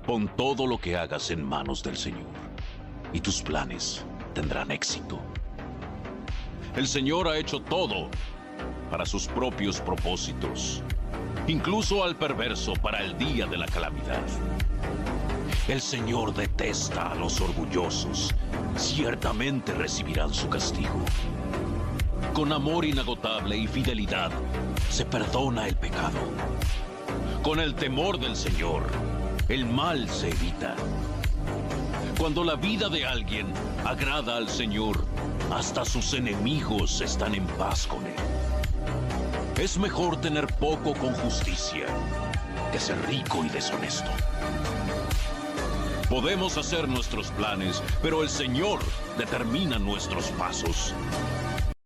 Pon todo lo que hagas en manos del Señor, y tus planes tendrán éxito. El Señor ha hecho todo para sus propios propósitos, incluso al perverso para el día de la calamidad. El Señor detesta a los orgullosos, ciertamente recibirán su castigo. Con amor inagotable y fidelidad se perdona el pecado. Con el temor del Señor, el mal se evita. Cuando la vida de alguien agrada al Señor, hasta sus enemigos están en paz con él. Es mejor tener poco con justicia que ser rico y deshonesto. Podemos hacer nuestros planes, pero el Señor determina nuestros pasos.